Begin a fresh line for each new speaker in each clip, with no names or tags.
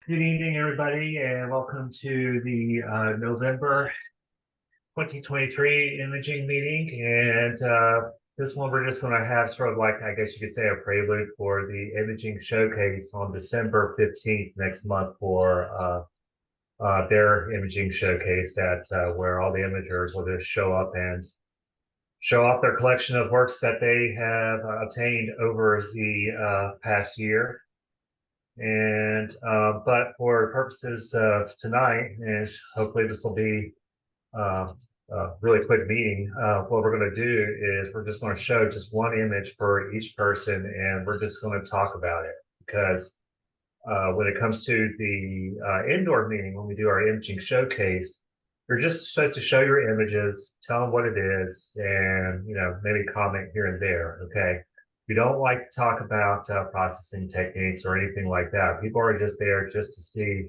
Good evening, everybody, and welcome to the November 2023 imaging meeting. And this one, we're just going to have sort of like, I guess you could say, a prelude for the imaging showcase on December 15th next month for their imaging showcase at where all the imagers will just show up and show off their collection of works that they have obtained over the past year. And but for purposes of tonight, and hopefully this will be uh, a really quick meeting, what we're going to do is we're just going to show just one image for each person, and we're just going to talk about it because when it comes to the indoor meeting, when we do our imaging showcase, you're just supposed to show your images, tell them what it is, and maybe comment here and there. Okay. We don't like to talk about processing techniques or anything like that. People are just there just to see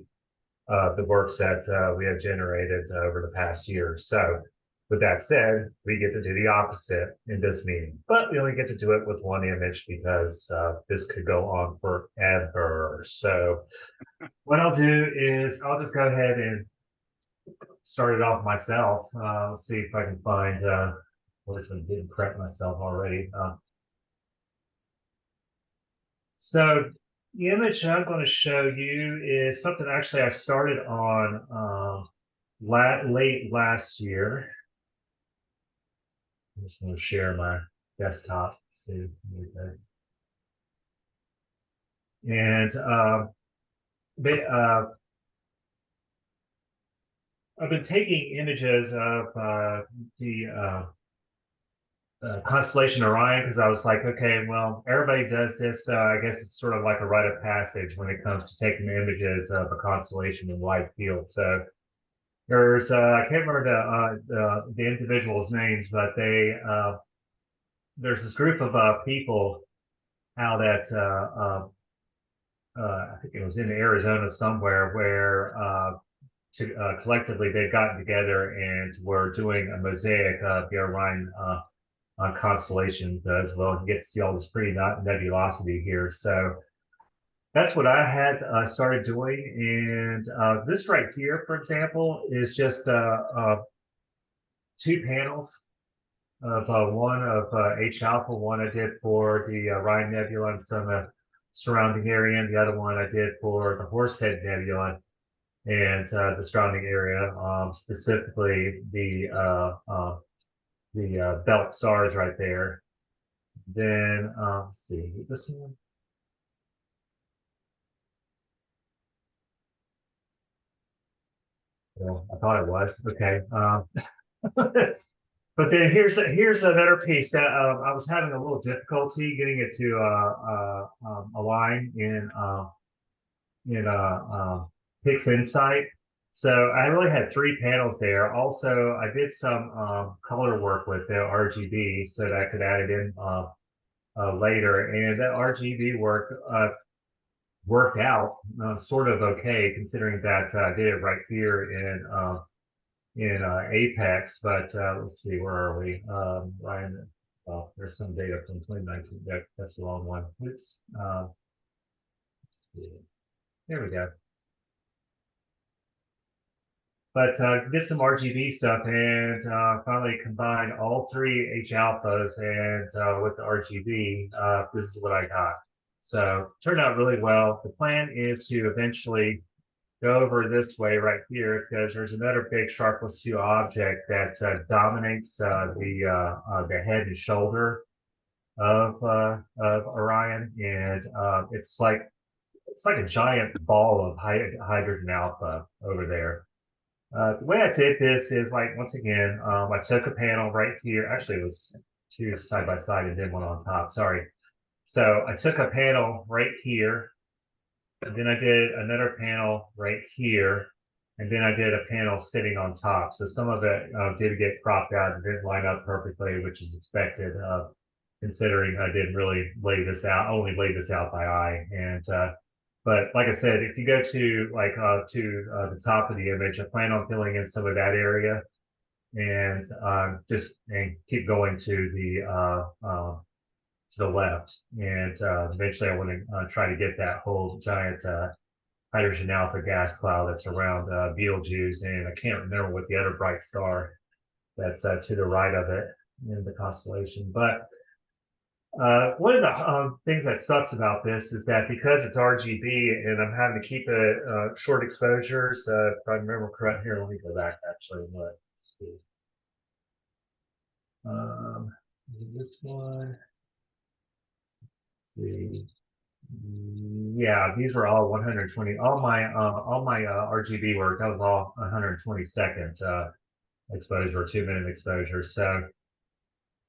the works that we have generated over the past year. So, with that said, we get to do the opposite in this meeting, but we only get to do it with one image because this could go on forever. So, what I'll do is I'll just go ahead and start it off myself. Let's see if I can find, well, I didn't prep myself already. So the image I'm going to show you is something actually I started on late last year. I'm just going to share my desktop. See, and I've been taking images of the constellation Orion because I was like, okay, well, everybody does this, so I guess it's sort of like a rite of passage when it comes to taking images of a constellation in wide field. So there's I can't remember the individuals' names, but there's this group of people out at I think it was in Arizona somewhere where collectively they've gotten together and were doing a mosaic of the Orion constellation as well. You get to see all this pretty nebulosity here. So that's what I had started doing. And this right here, for example, is just two panels of one of H alpha. One I did for the Orion Nebula and some surrounding area, and the other one I did for the Horsehead Nebula and the surrounding area, specifically the belt stars right there. Then let's see, is it this one? Well, I thought it was. Okay. But then here's another piece that I was having a little difficulty getting it to align in Pix Insight. So I really had three panels there. Also, I did some color work with the RGB so that I could add it in later, and that RGB work worked out sort of okay, considering that I did it right here in Apex. But let's see, where are we? Ryan, well, there's some data from 2019. That's the wrong one. Oops. Let's see. There we go. But did some RGB stuff and finally combined all three H alphas and with the RGB, this is what I got. So turned out really well. The plan is to eventually go over this way right here because there's another big sharpless 2 object that dominates the head and shoulder of Orion, and it's like a giant ball of hydrogen alpha over there. The way I did this is like, once again, I took a panel right here. Actually, it was two side by side and then one on top. Sorry. So I took a panel right here, and then I did another panel right here, and then I did a panel sitting on top. So some of it did get cropped out and didn't line up perfectly, which is expected, considering I didn't really lay this out, only laid this out by eye. And but like I said, if you go to the top of the image, I plan on filling in some of that area and just keep going to the left. And eventually I want to try to get that whole giant hydrogen alpha gas cloud that's around Betelgeuse, and I can't remember what the other bright star that's to the right of it in the constellation. But one of the things that sucks about this is that because it's RGB and I'm having to keep it short exposures, if I remember correct here, let me go back actually and let's see. This one, let's see. Yeah, these were all 120. All my RGB work, that was all 120-second exposure, 2-minute exposure. So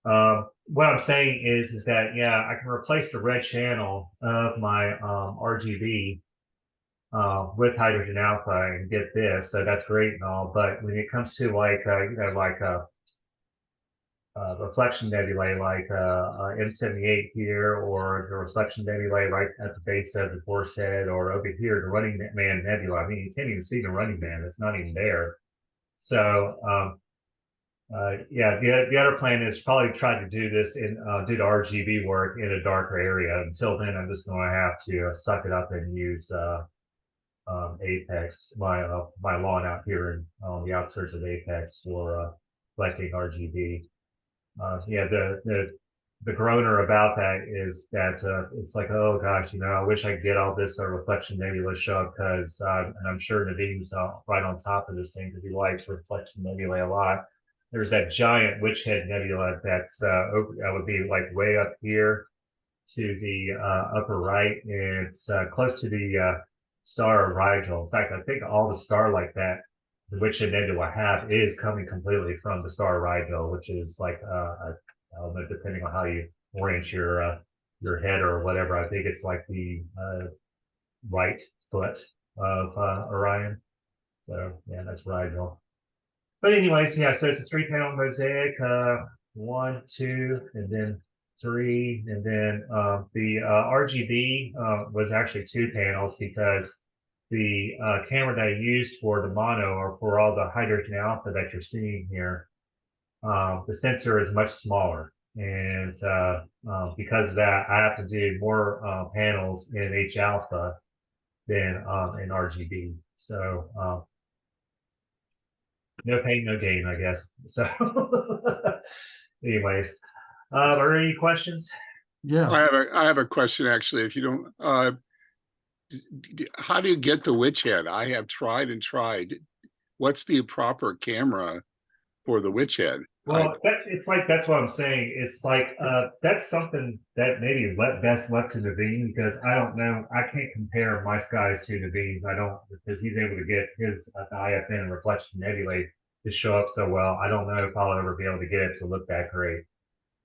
what I'm saying is that yeah, I can replace the red channel of my RGB with hydrogen alpha and get this. So that's great and all. But when it comes to like reflection nebulae like M78 here, or the reflection nebulae right at the base of the Boar's Head, or over here the Running Man Nebula. I mean, you can't even see the Running Man; it's not even there. So yeah, the other plan is probably try to do this in do the RGB work in a darker area. Until then, I'm just going to have to suck it up and use Apex, my lawn out here in the outskirts of Apex for collecting RGB. Yeah, the groaner about that is that it's like, oh gosh, I wish I could get all this reflection nebula show because, and I'm sure Naveen's right on top of this thing because he likes reflection nebula a lot. There's that giant Witch Head Nebula that's that would be like way up here to the upper right, and it's close to the star of Rigel. In fact, I think all the star like that, the Witch Head Nebula have, is coming completely from the star of Rigel, which is like I don't know, depending on how you orient your head or whatever. I think it's like the right foot of Orion. So yeah, that's Rigel. But anyways, yeah, so it's a 3-panel mosaic, 1, 2, and then 3, and then the RGB was actually 2 panels because the camera that I used for the mono, or for all the hydrogen alpha that you're seeing here, the sensor is much smaller, and because of that, I have to do more panels in H alpha than in RGB. So no pain, no gain, I guess. So, anyways, are there any questions?
Yeah.
I have a question actually. If you don't, how do you get the Witch Head? I have tried and tried. What's the proper camera for the Witch Head?
Well, that's what I'm saying. It's like that's something that maybe best left to Naveen, because I don't know. I can't compare my skies to Naveen's. I don't, because he's able to get his IFN reflection nebulae to show up so well. I don't know if I'll ever be able to get it to look that great.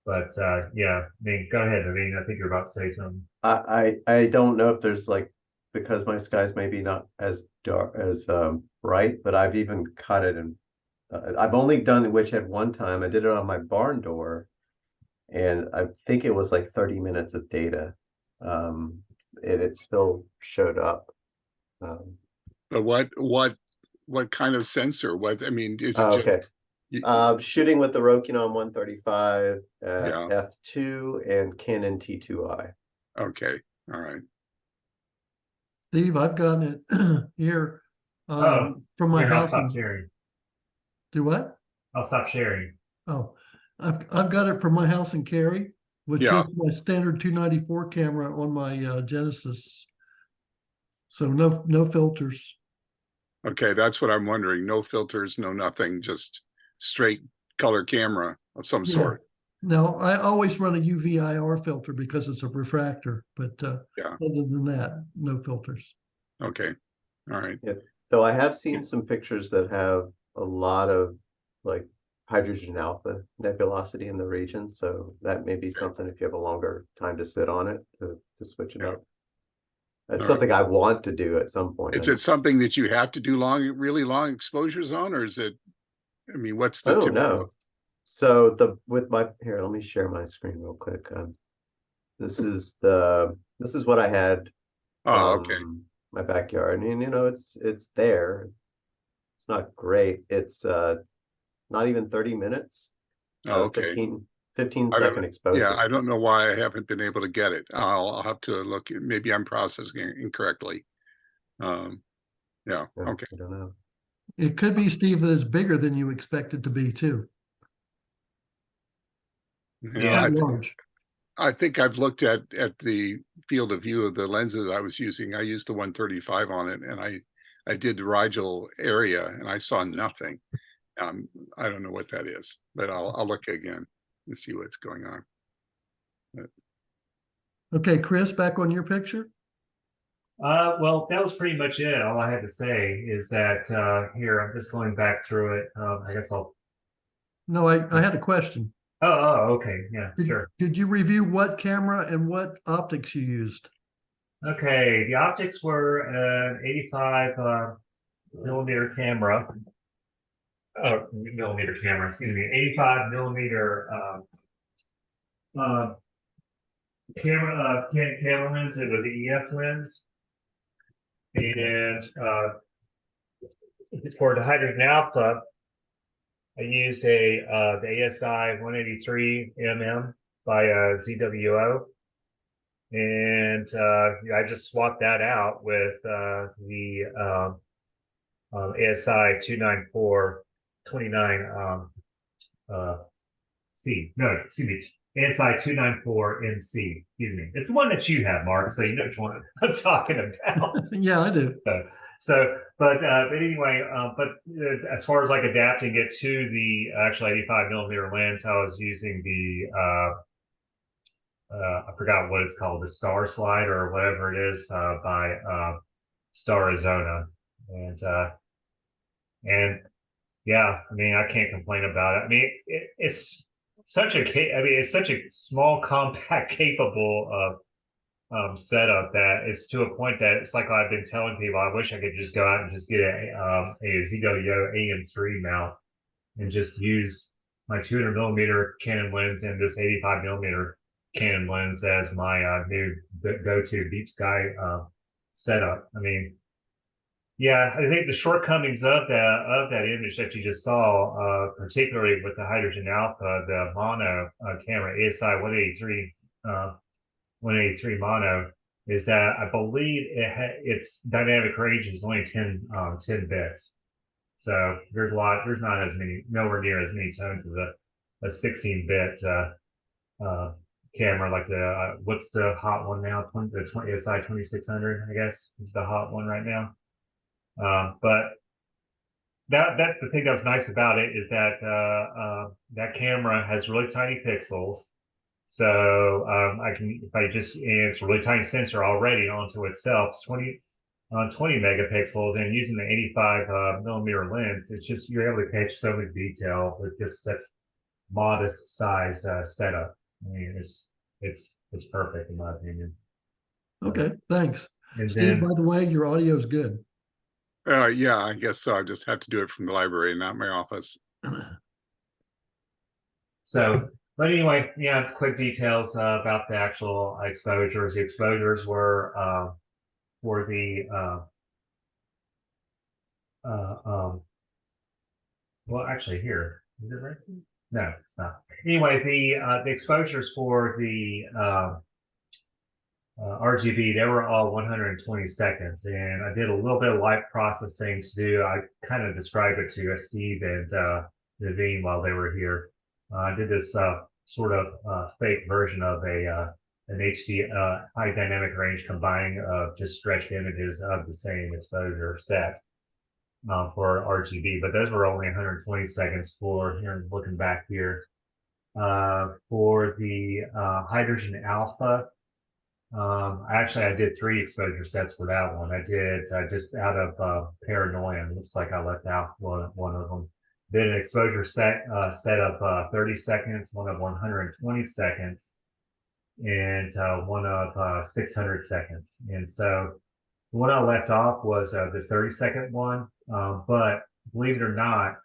But yeah, I mean, go ahead, Naveen. I think you're about to say something.
I don't know if there's like, because my skies maybe not as dark as bright, but I've even cut it, and I've only done the Witch Head one time. I did it on my barn door, and I think it was like 30 minutes of data. And it still showed up.
But what kind of sensor? What, I mean, is it
okay.
just
Shooting with the Rokinon 135 at
Yeah.
f2 and Canon T2i.
Okay, all right.
Steve, I've gotten it here from my
Here, I'll
house.
stop sharing.
Do what?
I'll stop sharing.
Oh, I've got it from my house in Cary, which
Yeah.
is my standard 294 camera on my Genesis. So no filters.
Okay, that's what I'm wondering. No filters, no nothing, just straight color camera of some
Yeah.
sort.
Now I always run a UV-IR filter because it's a refractor, but
Yeah.
other than that, no filters.
Okay, all right.
Yeah. Though I have seen some pictures that have a lot of like hydrogen alpha nebulosity in the region, so that may be something if you have a longer time to sit on it to switch it
Yeah.
up. It's
All
something I want to do at some point.
Is it something that you have to do really long exposures on, or is it, I mean, what's the
I don't
typical?
know. So here, let me share my screen real quick. This is what I had
Oh, okay.
my backyard. And it's there. It's not great. It's not even 30 minutes.
Oh, okay.
15-second exposure.
Yeah, I don't know why I haven't been able to get it. I'll have to look. Maybe I'm processing it incorrectly. Yeah,
Yeah,
okay.
I don't know.
It could be, Steve, that it's bigger than you expect it to be too. It's
Yeah,
quite large.
I think I've looked at the field of view of the lenses I was using. I used the 135 on it, and I did the Rigel area, and I saw nothing. I don't know what that is, but I'll look again and see what's going on.
Okay, Chris, back on your picture.
Well, that was pretty much it. All I had to say is that here I'm just going back through it. I guess I'll.
No, I had a question.
Oh, okay, yeah, sure.
Did you review what camera and what optics you used?
Okay, the optics were an 85 millimeter camera. Millimeter camera, excuse me, 85 millimeter camera, camera lens. It was an EF lens, and for the hydrogen alpha, I used the ASI 183 mm by ZWO, and I just swapped that out with the ASI 294 29 C. No, excuse me, ASI 294 MC. Excuse me. It's the one that you have, Mark, so you know which one I'm talking about.
Yeah, I do.
But anyway, as far as like adapting it to the actual 85 millimeter lens, I was using the I forgot what it's called, the Star Slide or whatever it is by Star Arizona, and yeah, I mean I can't complain about it. I mean it's such it's such a small, compact, capable of setup that it's to a point that it's like I've been telling people I wish I could just go out and just get a ZWO AM3 mount and just use my 200 millimeter Canon lens and this 85 millimeter Canon lens as my new go-to deep sky setup. I mean, yeah, I think the shortcomings of that image that you just saw, particularly with the hydrogen alpha, the mono camera ASI 183 mono, is that I believe its dynamic range is only 10 bits. So there's not as many, nowhere near as many tones as a 16-bit camera like the what's the hot one now? The ASI 2600, I guess, is the hot one right now. But that the thing that's nice about it is that that camera has really tiny pixels. So I can, if I just, and it's a really tiny sensor already onto itself, it's 20 megapixels, and using the 85 millimeter lens, it's just, you're able to catch so much detail with just such modest sized setup. I mean, it's perfect in my opinion.
Okay, thanks.
And
Steve,
then,
by the way, your audio is good.
Yeah, I guess so. I just have to do it from the library, not my office.
so, but anyway, yeah, quick details about the actual exposures. The exposures were for the well, actually, here is it right? No, it's not. Anyway, the exposures for the RGB, they were all 120 seconds, and I did a little bit of light processing to do. I kind of described it to Steve and Naveen while they were here. I did this sort of fake version of an HD high dynamic range combining of just stretched images of the same exposure set for RGB, but those were only 120 seconds for, here, looking back here. For the hydrogen alpha, actually I did 3 exposure sets for that one. I did just out of paranoia. Looks like I left out one of them. Did an exposure set of 30 seconds, one of 120 seconds, and one of 600 seconds. And so the one I left off was the 30-second one, but believe it or not,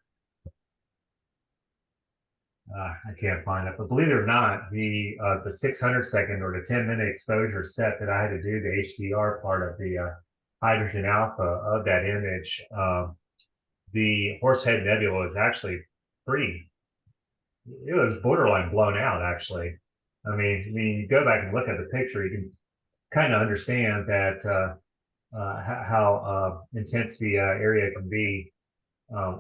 I can't find it, but believe it or not, the 600-second or the 10-minute exposure set that I had to do, the HDR part of the hydrogen alpha of that image, the Horsehead Nebula is actually pretty, it was borderline blown out, actually. I mean, when you go back and look at the picture, you can kind of understand that how intense the area can be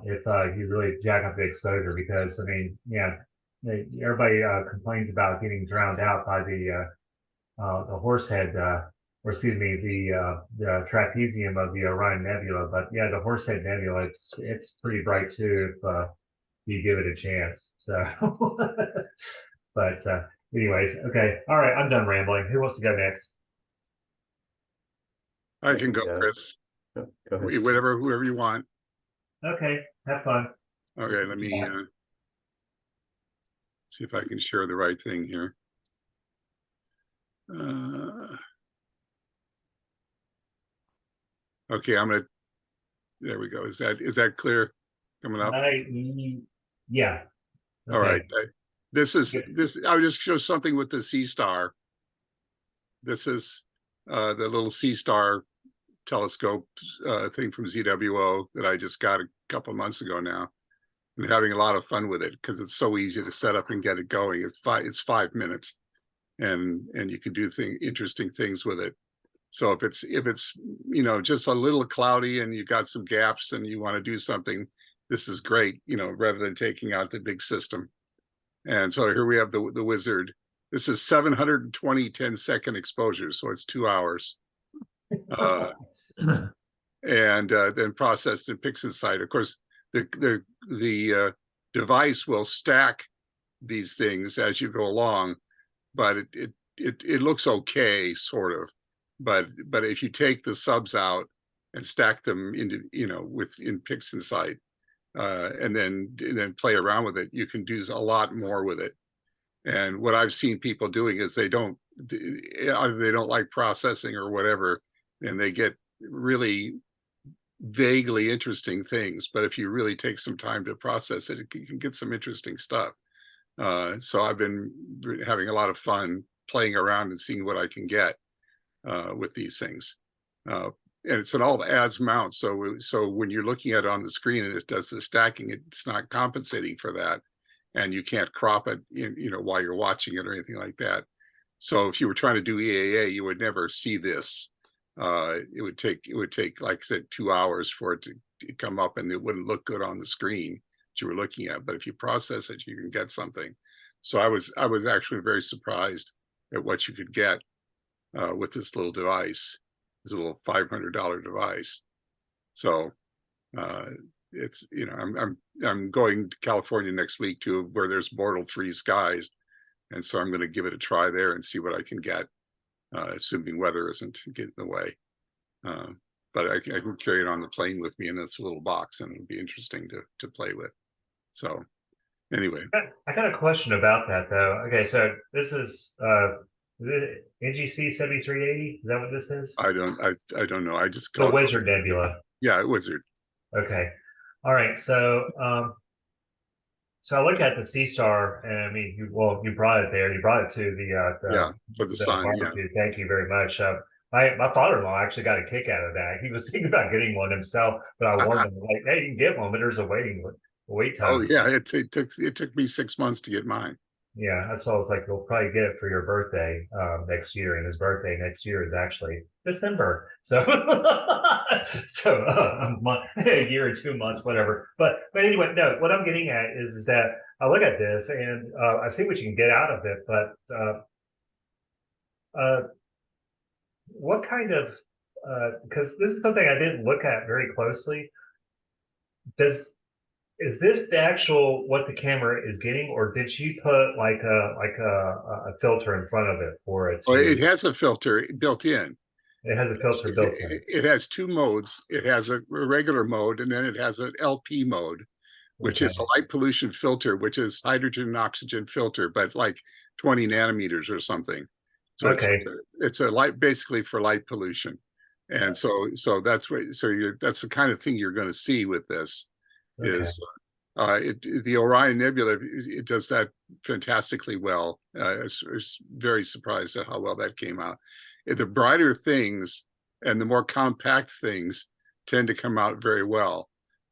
if you really jack up the exposure. Because I mean, yeah, everybody complains about getting drowned out by the Horsehead, or excuse me, the trapezium of the Orion Nebula. But yeah, the Horsehead Nebula, it's pretty bright too if you give it a chance. So, but anyways, okay, all right, I'm done rambling. Who wants to go next?
I can go,
Yeah.
Chris.
Go ahead.
Whoever you want.
Okay, have fun.
Okay, let me see if I can share the right thing here. Okay, there we go. Is that clear coming up?
Yeah.
All right.
Okay.
I would just show something with the Sea Star. This is the little Sea Star telescope thing from ZWO that I just got a couple months ago now. And having a lot of fun with it because it's so easy to set up and get it going. It's 5 minutes, and you can do interesting things with it. So if it's just a little cloudy and you've got some gaps and you want to do something, this is great. Rather than taking out the big system. And so here we have the Wizard. This is 720 10-second exposures, so it's 2 hours. And then processed in PixInsight. Of course, the device will stack these things as you go along, but it looks okay, sort of. But if you take the subs out and stack them into in PixInsight, and then play around with it, you can do a lot more with it. And what I've seen people doing is either they don't like processing or whatever, and they get really vaguely interesting things. But if you really take some time to process it, you can get some interesting stuff. So I've been having a lot of fun playing around and seeing what I can get with these things. And it's an all as mount. So when you're looking at it on the screen and it does the stacking, it's not compensating for that. And you can't crop it while you're watching it or anything like that. So if you were trying to do EAA, you would never see this. It would take, like I said, 2 hours for it to come up, and it wouldn't look good on the screen that you were looking at. But if you process it, you can get something. So I was actually very surprised at what you could get with this little device. It's a little $500 device. So it's I'm going to California next week to where there's bortle-free skies, and so I'm going to give it a try there and see what I can get, assuming weather isn't getting in the way. But I can carry it on the plane with me in this little box, and it'll be interesting to play with. So anyway,
I got a question about that though. Okay, so this is NGC 7380. Is that what this is?
I don't know. I just
The Wizard Nebula.
Yeah, Wizard.
Okay. All right. So so I look at the Sea Star, and I mean, you brought it there. You brought it to the
for the sun.
barbecue. Yeah. Thank you very much. My father-in-law actually got a kick out of that. He was thinking about getting one himself, but I warned him, like, hey, you can get one, but there's a wait time.
Oh yeah, it took me 6 months to get mine.
Yeah, that's all. I was like, you'll probably get it for your birthday next year, and his birthday next year is actually December. So, a year or 2 months, whatever. But anyway, no. What I'm getting at is that I look at this and I see what you can get out of it, but what kind of because this is something I didn't look at very closely. Is this the actual what the camera is getting, or did she put like a filter in front of it for it?
It has a filter built in.
It has a filter built in.
It has 2 modes. It has a regular mode, and then it has an LP mode, which is a light pollution filter, which is hydrogen and oxygen filter, but like 20 nanometers or something. So it's a light, basically for light pollution. And so that's that's the kind of thing you're going to see with this. Is the Orion Nebula, it does that fantastically well. I was very surprised at how well that came out. The brighter things and the more compact things tend to come out very well.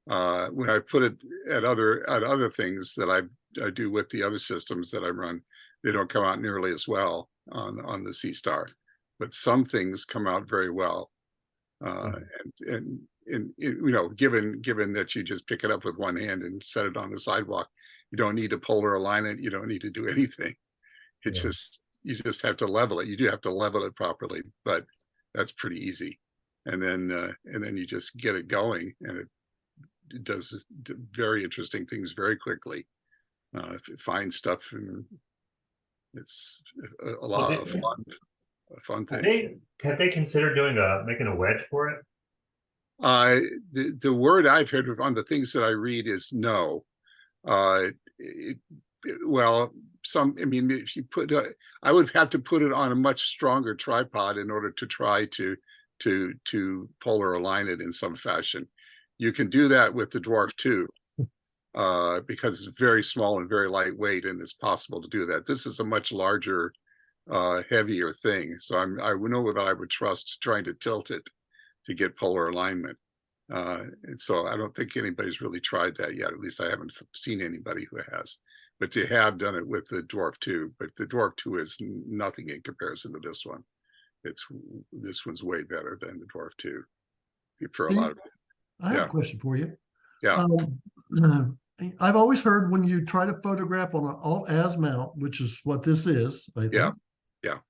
When I put it at other things that I do with the other systems that I run, they don't come out nearly as well on the Sea Star. But some things come out very well. Given that you just pick it up with one hand and set it on the sidewalk, you don't need to polar align it. You don't need to do anything. It's
Yeah.
you just have to level it. You do have to level it properly, but that's pretty easy. And then you just get it going, and it does very interesting things very quickly. Find stuff, and it's a lot of fun. A fun thing.
Have they considered making a wedge for it?
The word I've heard on the things that I read is no. Well, if you put, I would have to put it on a much stronger tripod in order to try to polar align it in some fashion. You can do that with the Dwarf 2, because it's very small and very lightweight, and it's possible to do that. This is a much larger, heavier thing, so I would know that I would trust trying to tilt it to get polar alignment. And so I don't think anybody's really tried that yet. At least I haven't seen anybody who has. But they have done it with the Dwarf 2. But the Dwarf 2 is nothing in comparison to this one. This one's way better than the Dwarf 2 for a lot of.
I have a question for you.
Yeah.
I've always heard when you try to photograph on an alt-az mount, which is what this is, I think.
Yeah.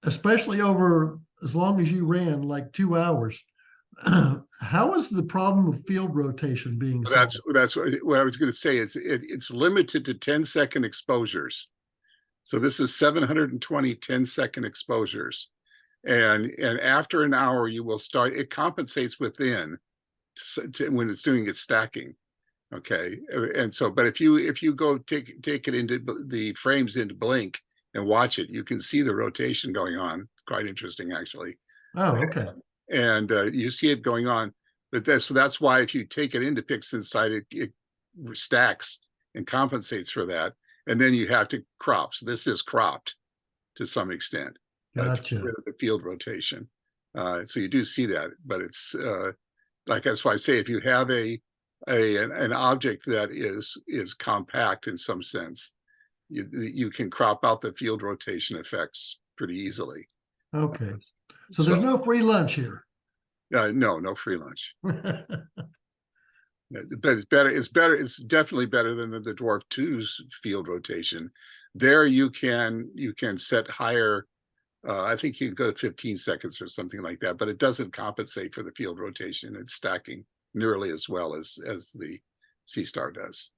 Especially over as long as you ran, like 2 hours. How is the problem of field rotation being solved?
That's what I was going to say. It's limited to 10-second exposures. So this is 720 10-second exposures, and after an hour you will start. It compensates within when it's doing its stacking. Okay, and so but if you go take it into the frames into blink and watch it, you can see the rotation going on. It's quite interesting, actually.
Oh, okay.
And you see it going on, but that's why if you take it into PixInsight, it stacks and compensates for that, and then you have to crop. So this is cropped to some extent.
Gotcha.
To the field rotation. So you do see that, but it's like that's why I say if you have an object that is compact in some sense, you can crop out the field rotation effects pretty easily.
Okay. So there's no free lunch here.
No free lunch. But it's better. It's definitely better than the Dwarf 2's field rotation. There you can set higher. I think you can go to 15 seconds or something like that, but it doesn't compensate for the field rotation. It's stacking nearly as well as the C-Star does.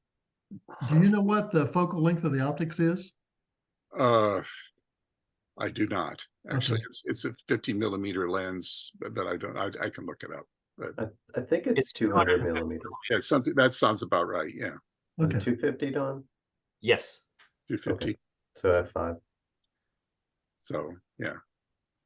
Do you know what the focal length of the optics is?
I do not actually.
Okay.
It's a 50 millimeter lens, but I don't. I can look it up. But
I think it's 200 millimeter.
yeah, something that sounds about right. Yeah,
Okay.
250, Don?
Yes.
250.
Okay. So at 5.
So yeah.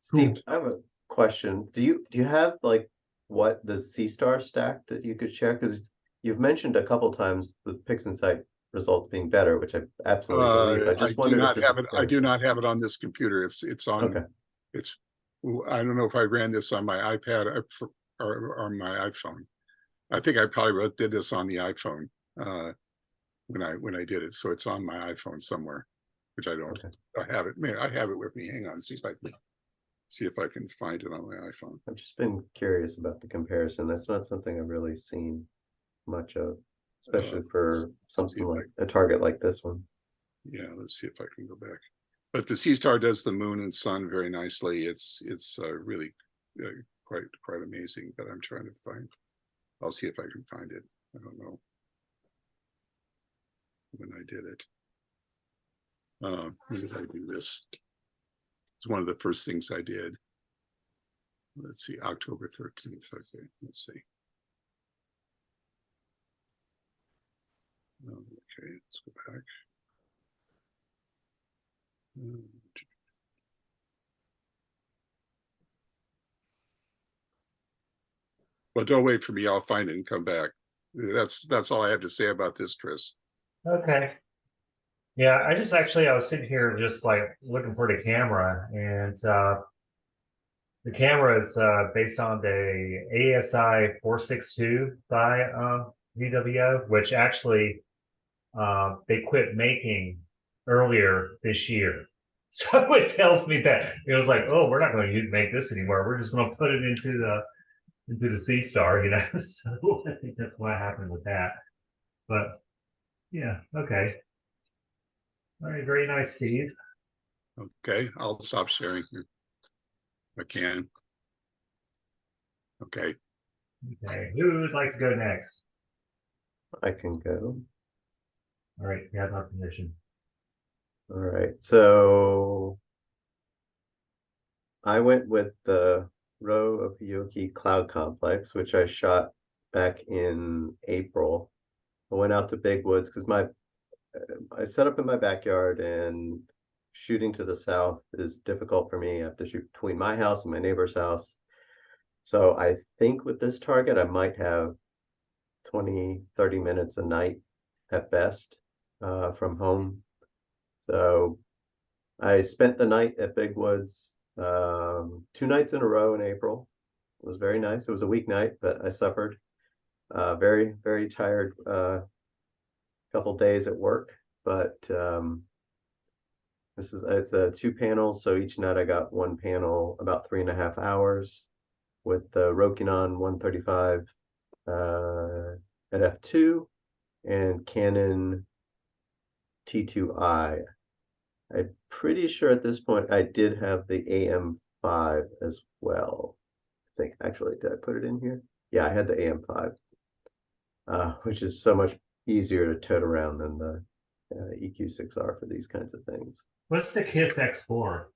Steve, I have a question. Do you have like what the C-Star stack that you could share? Because you've mentioned a couple times the PixInsight results being better, which I absolutely believe. I just wondered if
I do not have it on this computer. It's on.
Okay.
It's. I don't know if I ran this on my iPad or on my iPhone. I think I probably did this on the iPhone when I did it. So it's on my iPhone somewhere, which I don't.
Okay.
I have it. Man, I have it with me. Hang on, see if I can find it on my iPhone.
I've just been curious about the comparison. That's not something I've really seen much of, especially for something like a target like this one.
Yeah, let's see if I can go back. But the C-Star does the moon and sun very nicely. It's really quite amazing. But I'm trying to find. I'll see if I can find it. I don't know when I did it. When did I do this? It's one of the first things I did. Let's see, October 13th. Okay, let's see. Okay, let's go back. Well, don't wait for me. I'll find it and come back. That's all I have to say about this, Chris.
Okay. Yeah, I was sitting here just like looking for the camera, and the camera is based on the ASI 462 by ZWO, which actually they quit making earlier this year. So it tells me that it was like, oh, we're not going to make this anymore. We're just going to put it into the C star, you know. So I think that's what happened with that. But yeah, okay. All right, very nice, Steve.
Okay, I'll stop sharing here. If I can. Okay,
Okay, who would like to go next?
I can go.
All right, you have my permission.
All right, so I went with the Row of Yoki Cloud Complex, which I shot back in April. I went out to Big Woods because I set up in my backyard, and shooting to the south is difficult for me. I have to shoot between my house and my neighbor's house. So I think with this target, I might have 20, 30 minutes a night at best from home. So I spent the night at Big Woods 2 nights in a row in April. It was very nice. It was a weeknight, but I suffered. Very, very tired couple days at work, but it's a 2 panels, so each night I got one panel about 3.5 hours with the Rokinon 135 at f2 and Canon T2i. I'm pretty sure at this point I did have the AM5 as well. I think actually, did I put it in here? Yeah, I had the AM5, which is so much easier to tote around than the EQ6R for these kinds of things.
What's the KISS X4?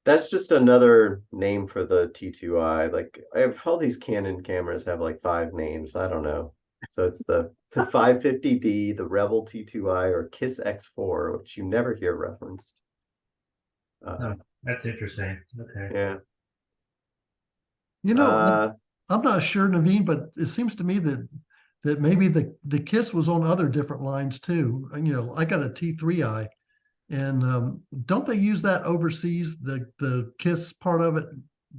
That's just another name for the T2i. Like, I have all these Canon cameras have like 5 names. I don't know. So it's the 550D, the Rebel T2i, or KISS X4, which you never hear referenced.
Oh, that's interesting. Okay.
Yeah.
You know, I'm not sure, Naveen, but it seems to me that maybe the KISS was on other different lines too. And, you know, I got a T3i, and don't they use that overseas, the KISS part of it,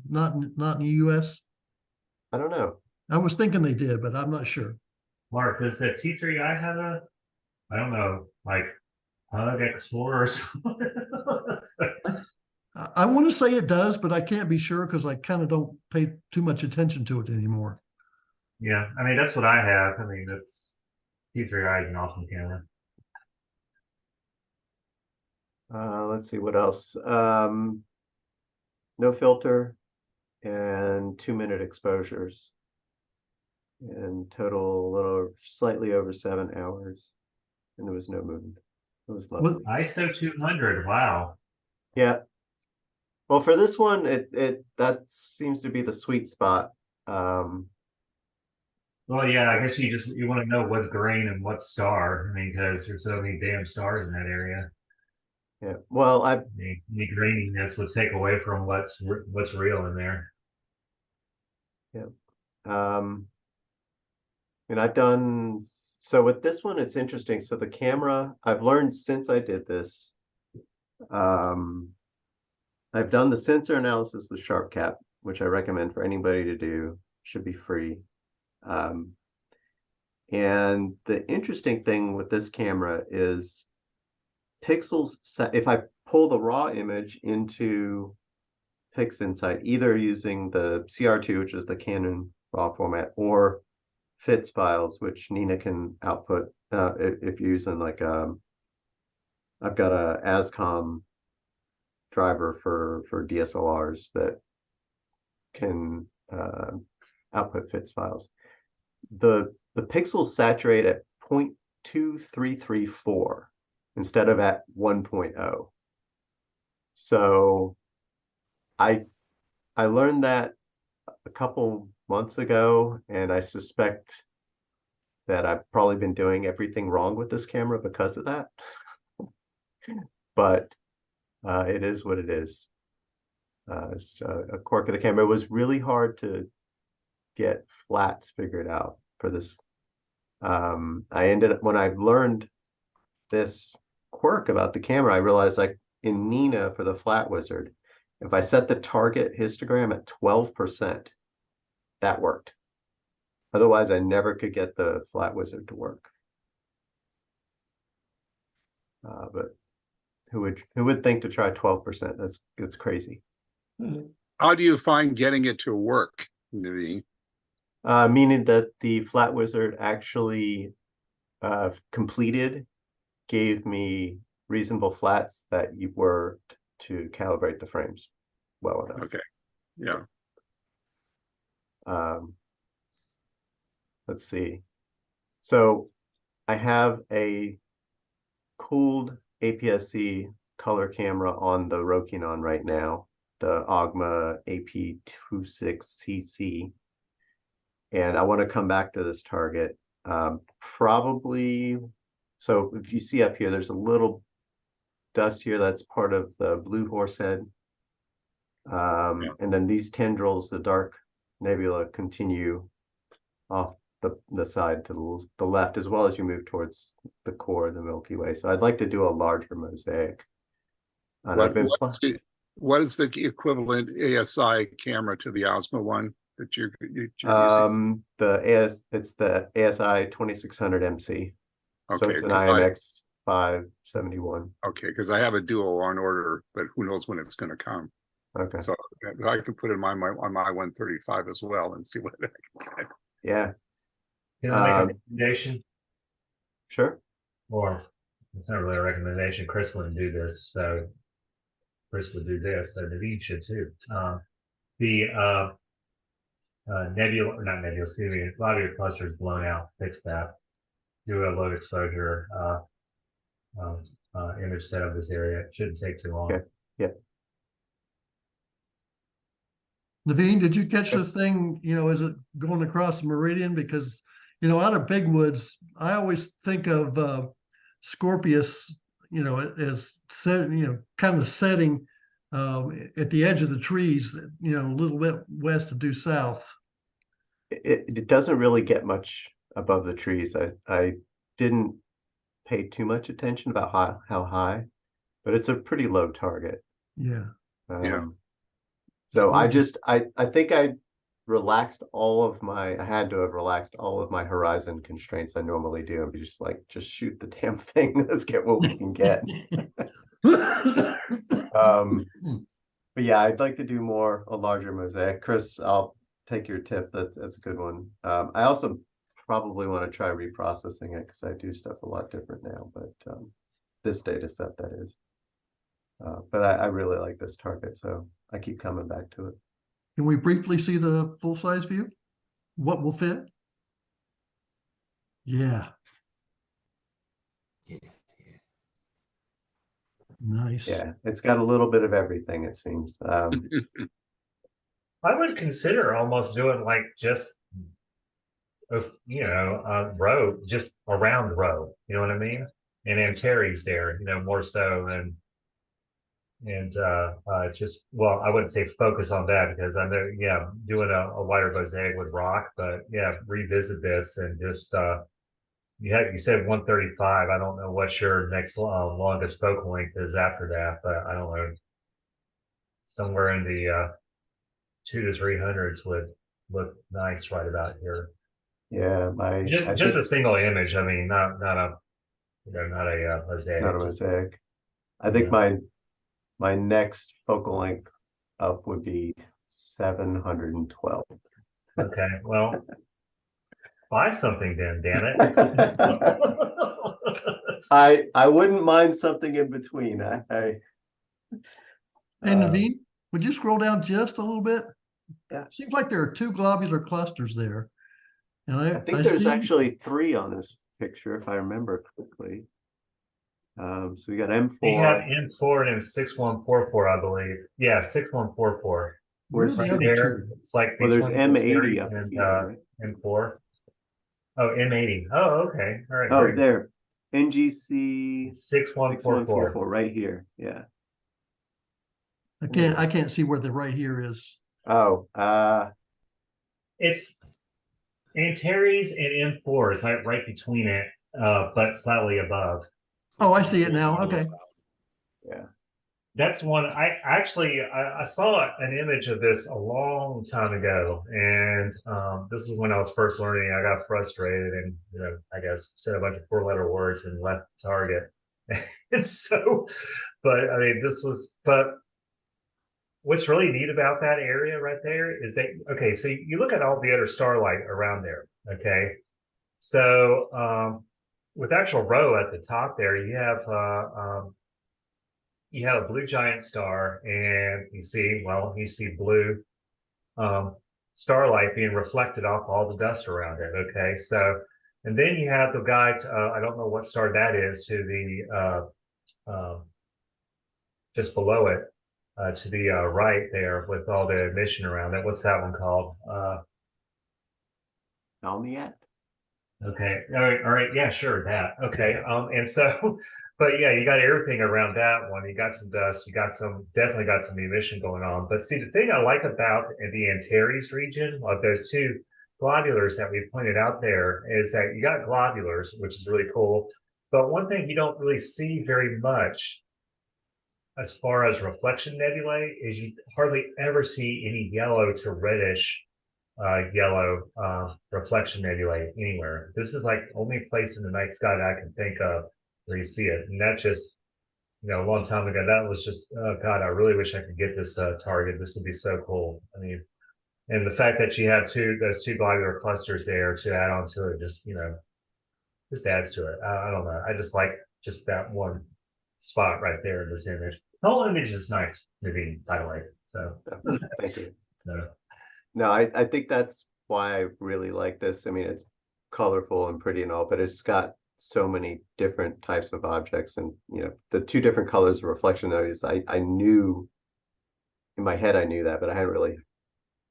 not in the US?
I don't know.
I was thinking they did, but I'm not sure.
Mark, does the T3i have a, I don't know, like Hug X4 or something?
I want to say it does, but I can't be sure because I kind of don't pay too much attention to it anymore.
Yeah, I mean, that's what I have. I mean, that's T3i is an awesome camera.
Let's see what else. No filter and 2-minute exposures, and total a little slightly over 7 hours, and there was no movement. It was lovely.
ISO 200, wow.
Yeah. Well, for this one, that seems to be the sweet spot.
Well, yeah, I guess you want to know what's grain and what's star. I mean, because there's so many damn stars in that area.
Yeah. Well,
The graininess would take away from what's real in there.
and I've done so with this one. It's interesting. So the camera, I've learned since I did this. I've done the sensor analysis with SharpCap, which I recommend for anybody to do. Should be free. And the interesting thing with this camera is pixels. If I pull the raw image into PixInsight, either using the CR2, which is the Canon raw format, or FITS files, which Nina can output if you're using like I've got a ASCOM driver for DSLRs that can output FITS files. The pixels saturate at 0.2334 instead of at 1.0. So I learned that a couple months ago, and I suspect that I've probably been doing everything wrong with this camera because of that. But it is what it is. It's a quirk of the camera. It was really hard to get flats figured out for this. I ended up, when I learned this quirk about the camera, I realized, like in Nina for the Flat Wizard, if I set the target histogram at 12%, that worked. Otherwise, I never could get the Flat Wizard to work. But who would think to try 12%? That's crazy.
How do you find getting it to work, Naveen?
Meaning that the Flat Wizard actually completed, gave me reasonable flats that you were to calibrate the frames well enough.
Okay, yeah.
Let's see. So I have a cooled APS-C color camera on the Rokinon right now, the Ogma AP26CC. And I want to come back to this target. Probably, so if you see up here, there's a little dust here that's part of the blue horse head. And then these tendrils, the dark nebula, continue off the side to the left, as well as you move towards the core of the Milky Way. So I'd like to do a larger mosaic. And
what is the equivalent ASI camera to the Osmo one that you're using?
It's the ASI 2600 MC.
Okay,
so it's an IMX 571.
Okay, because I have a duo on order, but who knows when it's going to come.
Okay.
So I can put it on my 135 as well and see what I can get.
Yeah.
Can I make a recommendation?
Sure.
Or it's not really a recommendation. Chris wouldn't do this, so Chris would do this. So Naveen should too. The nebula, or not nebula, excuse me, a lot of your clusters blown out. Fix that. Do a low exposure image set of this area. It shouldn't take too long.
Okay. Yeah.
Naveen, did you catch this thing, is it going across the meridian? Because, out of Big Woods, I always think of Scorpius, as kind of setting at the edge of the trees, a little bit west of due south.
It doesn't really get much above the trees. I didn't pay too much attention about how high, but it's a pretty low target.
Yeah.
So I think I relaxed I had to have relaxed all of my horizon constraints I normally do, and be just shoot the damn thing. Let's get what we can get. But yeah, I'd like to do a larger mosaic. Chris, I'll take your tip. That's a good one. I also probably want to try reprocessing it because I do stuff a lot different now, but this data set, that is. But I really like this target, so I keep coming back to it.
Can we briefly see the full-size view? What will fit? Yeah. Nice.
Yeah, it's got a little bit of everything, it seems.
I would consider almost doing like just row, just around row. You know what I mean? And Antares there, more so, and just, well, I wouldn't say focus on that because I know, doing a wider mosaic would rock, but revisit this and just, you said 135. I don't know what your next longest focal length is after that, but I don't know. Somewhere in the 200 to 300s would look nice right about here.
Yeah,
just a single image. I mean, not a mosaic.
Not a mosaic. I think my next focal length up would be 712.
Okay, well, buy something then, damn it.
I wouldn't mind something in between.
Hey, Naveen, would you scroll down just a little bit?
Yeah.
Seems like there are two globular clusters there. And
I think there's actually 3 on this picture, if I remember correctly. So we got M4.
We have M4 and 6144, I believe. Yeah, 6144.
Where's the other two?
It's like
there's M80 up
and
here, right?
M4. Oh, M80. Oh, okay. All right.
Oh,
great.
there. NGC
6144.
right here. Yeah.
I can't see where the right here is.
Oh,
it's Antares and M4 is right between it, but slightly above.
Oh, I see it now. Okay.
Yeah.
That's one I saw an image of this a long time ago, and this is when I was first learning. I got frustrated and I guess said a bunch of 4-letter words and left the target. And so But I mean, but what's really neat about that area right there is that, okay, so you look at all the other starlight around there, okay? So, with actual row at the top there, you have a blue giant star, and you see blue, starlight being reflected off all the dust around it, okay? So, and then you have the guy, I don't know what star that is, to the, just below it, to the right there with all the emission around it. What's that one called?
Alniat.
Okay. All right. Yeah, sure. That. Okay. And so, but yeah, you got everything around that one. You got some dust. You got definitely got some emission going on. But see, the thing I like about the Antares region of those two globulars that we pointed out there is that you got globulars, which is really cool. But one thing you don't really see very much as far as reflection nebulae is you hardly ever see any yellow to reddish yellow reflection nebulae anywhere. This is like the only place in the night sky that I can think of where you see it. And that just, a long time ago, that was just, oh God, I really wish I could get this target. This would be so cool. I mean, and the fact that you have those two globular clusters there to add on to it, just adds to it. I don't know. I just like just that one spot right there in this image. The whole image is nice, Naveen, by the way. So,
Thank you.
no.
No, I think that's why I really like this. I mean, it's colorful and pretty and all, but it's got so many different types of objects, and the two different colors of reflection noise. I knew in my head, I knew that, but I hadn't really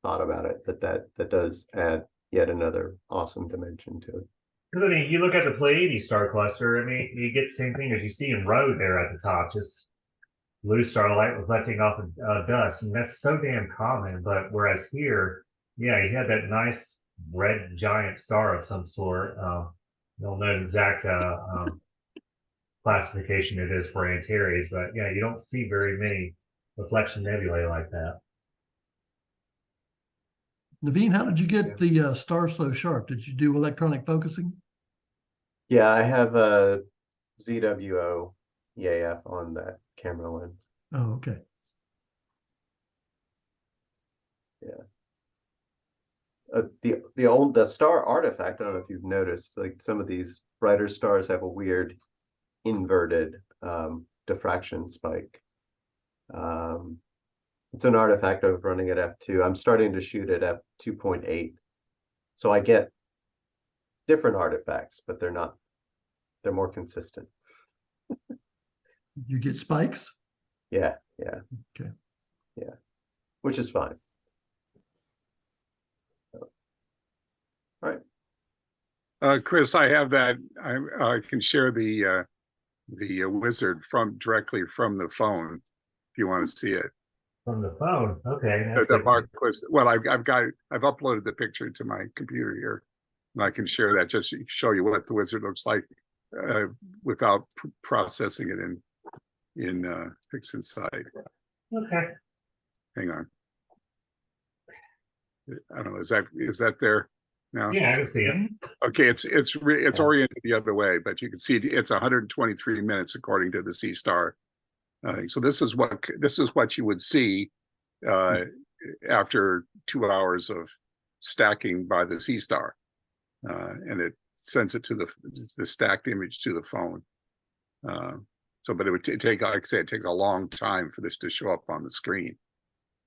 thought about it. That does add yet another awesome dimension to it.
Because I mean, you look at the Pleiades star cluster. I mean, you get the same thing as you see in Rho there at the top, just blue starlight reflecting off of dust, and that's so damn common. But whereas here, yeah, you had that nice red giant star of some sort. Don't know the exact classification it is for Antares, but yeah, you don't see very many reflection nebulae like that.
Naveen, how did you get the star so sharp? Did you do electronic focusing?
Yeah, I have a ZWO EAF on that camera lens.
Oh, okay.
Yeah. The star artifact, I don't know if you've noticed, like some of these brighter stars have a weird inverted diffraction spike. It's an artifact of running at f2. I'm starting to shoot at f2.8. So I get different artifacts, but they're more consistent.
You get spikes?
Yeah.
Okay.
Yeah. Which is fine. All right.
Chris, I have that. I can share the wizard directly from the phone if you want to see it.
From the phone, okay.
The Mark was well. I've uploaded the picture to my computer here, and I can share that just to show you what the wizard looks like without processing it in PixInsight.
Okay.
Hang on. I don't know. Is that there now?
Yeah, I can see it.
Okay, it's oriented the other way, but you can see it's 123 minutes according to the C star. So this is what you would see after 2 hours of stacking by the C star, and it sends it to the stacked image to the phone. But it would take, like I say, it takes a long time for this to show up on the screen.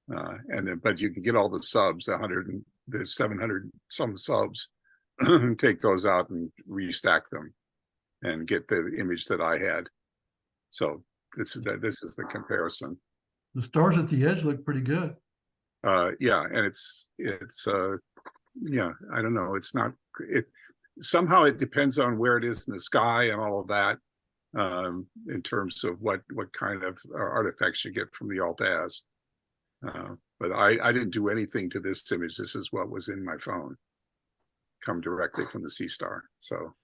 But you can get all the subs, the 700 some subs, and take those out and restack them, and get the image that I had. So this is the comparison.
The stars at the edge look pretty good.
Yeah, and it's yeah, I don't know. It's not somehow it depends on where it is in the sky and all of that, in terms of what kind of artifacts you get from the alt-az. But I didn't do anything to this image. This is what was in my phone, come directly from the C star. So,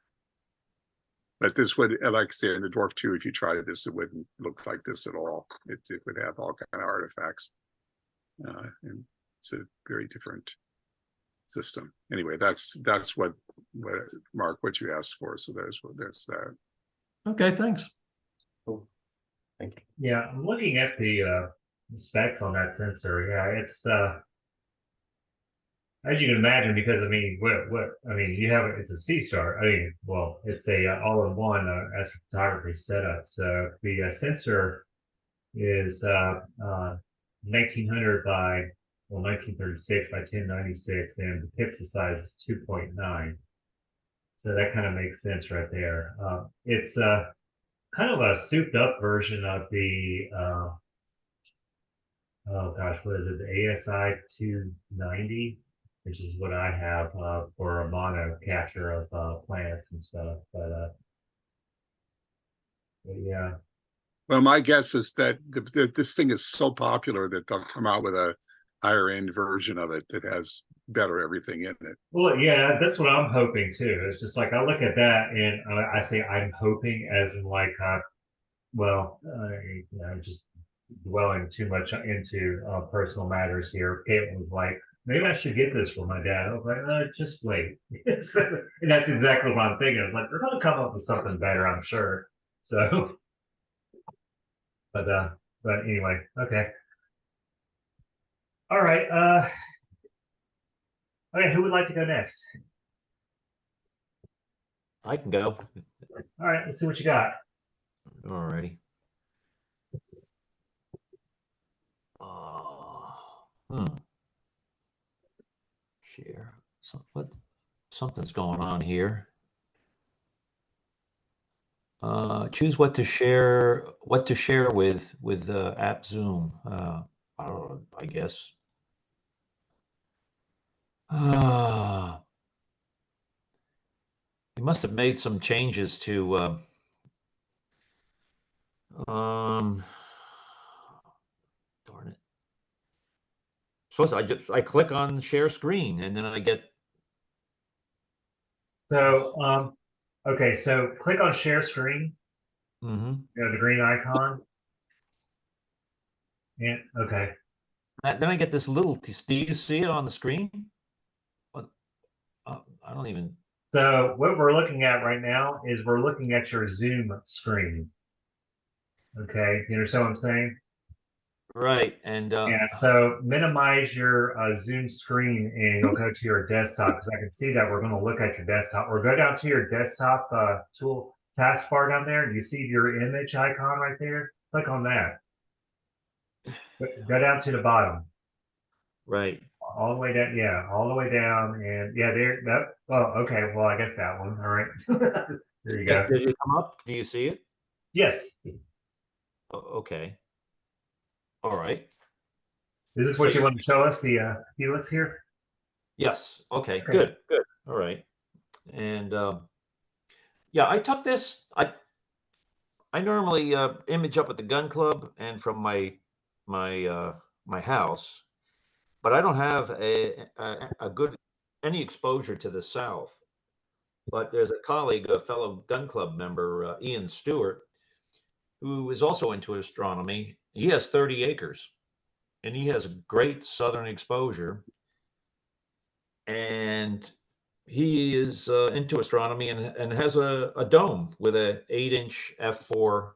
but this would, like I say, in the Dwarf 2, if you tried this, it wouldn't look like this at all. It would have all kind of artifacts, and it's a very different system. Anyway, that's what Mark, what you asked for. So there's that.
Okay, thanks.
Cool. Thank you.
Yeah, I'm looking at the specs on that sensor. Yeah, it's as you can imagine, because I mean, you have it's a C star. I mean, well, it's a all-in-one astrophotography setup. So the sensor is 1900 by 1936 by 1096, and the pixel size is 2.9. So that kind of makes sense right there. It's kind of a souped up version of the oh gosh, what is it? The ASI 290, which is what I have for a mono capture of plants and stuff. But yeah.
Well, my guess is that this thing is so popular that they'll come out with a higher end version of it that has better everything in it.
Well, yeah, that's what I'm hoping too. It's just like I look at that and I say I'm hoping as in like, just dwelling too much into personal matters here. Caitlin was like, maybe I should get this for my dad. I was like, just wait. And that's exactly what I'm thinking. I was like, we're going to come up with something better, I'm sure. So, but anyway, okay. All right. Okay, who would like to go next?
I can go.
All right, let's see what you got.
Alrighty. Share. Something's going on here. Choose what to share with app Zoom. I don't know, I guess. You must have made some changes to darn it. Suppose I click on share screen and then I get.
So, okay, so click on share screen.
Mm-hmm.
You know, the green icon. Yeah, okay.
Then I get this little. Do you see it on the screen? I don't even.
So what we're looking at right now is we're looking at your Zoom screen. Okay, you understand what I'm saying?
Right, and
Yeah, so minimize your Zoom screen and you'll go to your desktop because I can see that we're going to look at your desktop. Or go down to your desktop tool taskbar down there. You see your image icon right there? Click on that. Go down to the bottom.
right.
All the way down, yeah, all the way down, and yeah, there. That. Oh, okay. Well, I guess that one. All right. There you go.
Did it come up? Do you see it?
Yes.
Okay. All right.
Is this what you want to show us, the Helix here?
Yes. Okay.
Okay.
Good. Good. All right. And yeah, I took this. I normally image up at the gun club and from my house, but I don't have a good any exposure to the south. But there's a colleague, a fellow gun club member, Ian Stewart, who is also into astronomy. He has 30 acres and he has a great southern exposure. And he is into astronomy and has a dome with a 8-inch f4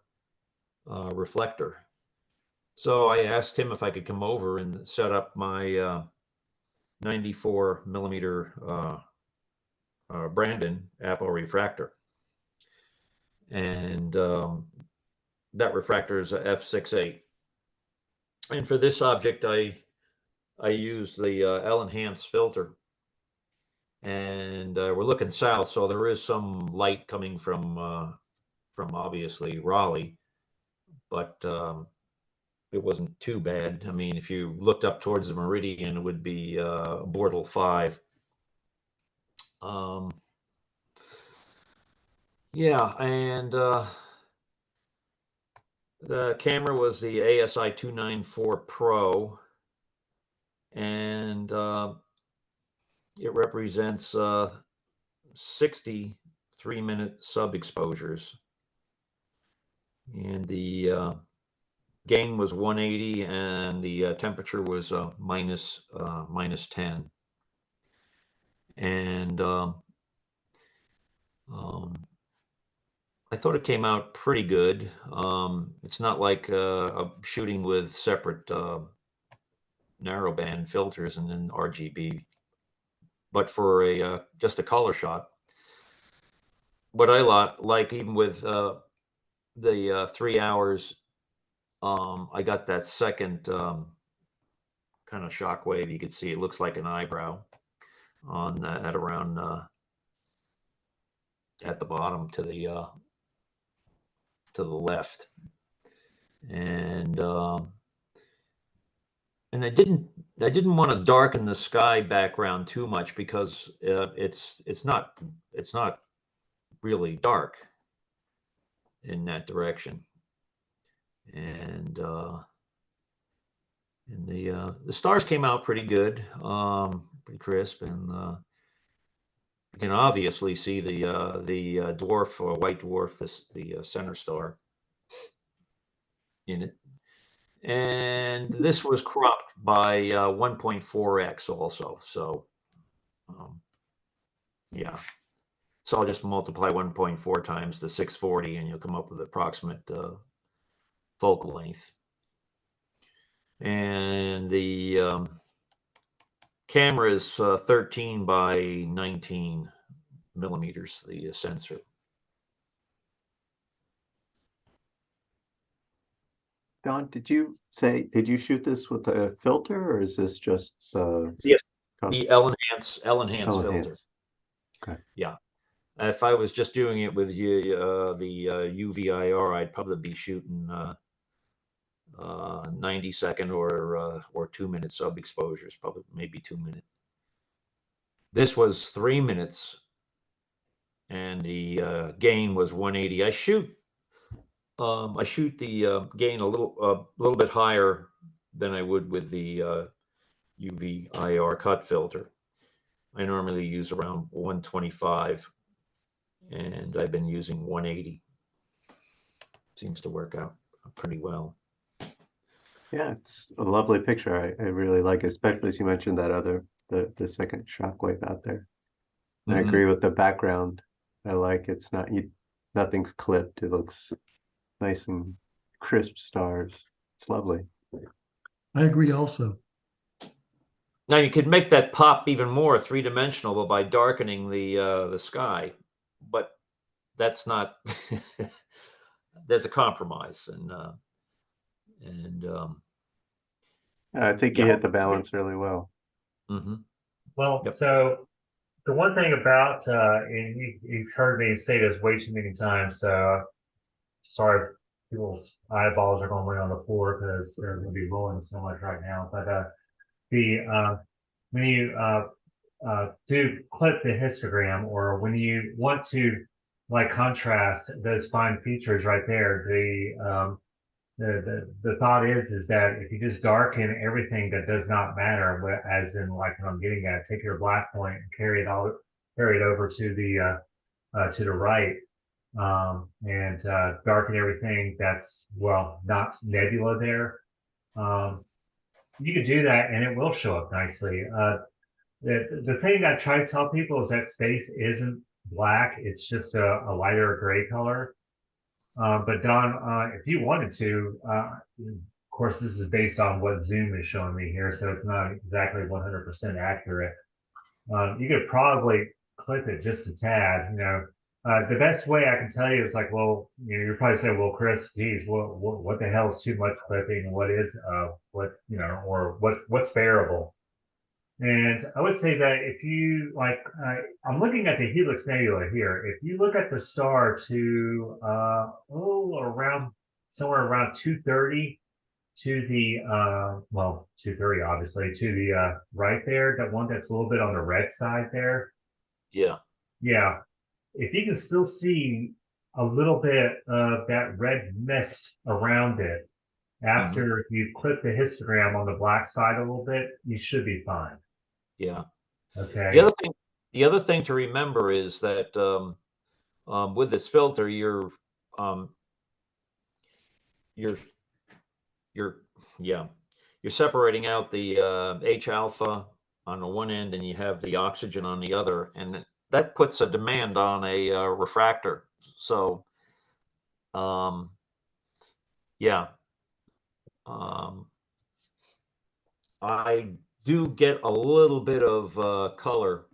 reflector. So I asked him if I could come over and set up my 94 millimeter Brandon Apple refractor. And that refractor is a f6.8. And for this object, I use the L-enhanced filter. And we're looking south, so there is some light coming from obviously Raleigh, but it wasn't too bad. I mean, if you looked up towards the meridian, it would be Bortle 5. Yeah, and the camera was the ASI 294 Pro, and it represents 60 3-minute sub exposures, and the gain was 180 and the temperature was minus 10. And I thought it came out pretty good. It's not like shooting with separate narrowband filters and then RGB, but for a just a color shot. What I like, even with the 3 hours, I got that second kind of shock wave. You can see it looks like an eyebrow on at around at the bottom to the left, and I didn't want to darken the sky background too much because it's not really dark in that direction, and the stars came out pretty good, pretty crisp, and you can obviously see the dwarf or white dwarf, the center star in it. And this was cropped by 1.4x also. So, yeah. So I'll just multiply 1.4 times the 640 and you'll come up with approximate focal length. And the camera is 13 by 19 millimeters, the sensor.
Don, did you shoot this with a filter, or is this just
yes, the L-enhance filter?
L-enhance. Okay.
Yeah. If I was just doing it with the UVIR, I'd probably be shooting 90-second or 2-minute sub exposures, probably maybe 2 minutes. This was 3 minutes, and the gain was 180. I shoot the gain a little bit higher than I would with the UVIR cut filter. I normally use around 125, and I've been using 180. Seems to work out pretty well.
Yeah, it's a lovely picture. I really like it, especially as you mentioned that the second shockwave out there. I agree with the background. I like it's nothing's clipped. It looks nice and crisp stars. It's lovely.
I agree also.
Now you could make that pop even more three-dimensional by darkening the sky, but that's not. There's a compromise, and
I think you hit the balance really well.
Well,
Yep.
So the one thing about, and you've heard me say this way too many times, so sorry, people's eyeballs are going to lay on the floor because they're going to be rolling so much right now. But when you do clip the histogram, or when you want to like contrast those fine features right there, the thought is that if you just darken everything that does not matter, as in like what I'm getting at, take your black point and carry it over to the right, and darken everything that's, well, not nebula there. You could do that and it will show up nicely. The thing I try to tell people is that space isn't black, it's just a lighter gray color. But Don, if you wanted to, of course, this is based on what Zoom is showing me here, so it's not exactly 100% accurate. You could probably clip it just a tad. The best way I can tell you is like, well, you're probably saying, well, Chris, geez, what the hell is too much clipping? What is or what's bearable? And I would say that if you like, I'm looking at the Helix Nebula here. If you look at the star to somewhere around 230 to the 230 obviously to the right there, that one that's a little bit on the red side there.
Yeah.
If you can still see a little bit of that red mist around it after you clip the histogram on the black side a little bit, you should be fine.
Yeah.
Okay.
The other thing to remember is that with this filter, you're separating out the H alpha on the one end, and you have the oxygen on the other, and that puts a demand on a refractor. So Yeah. I do get a little bit of color.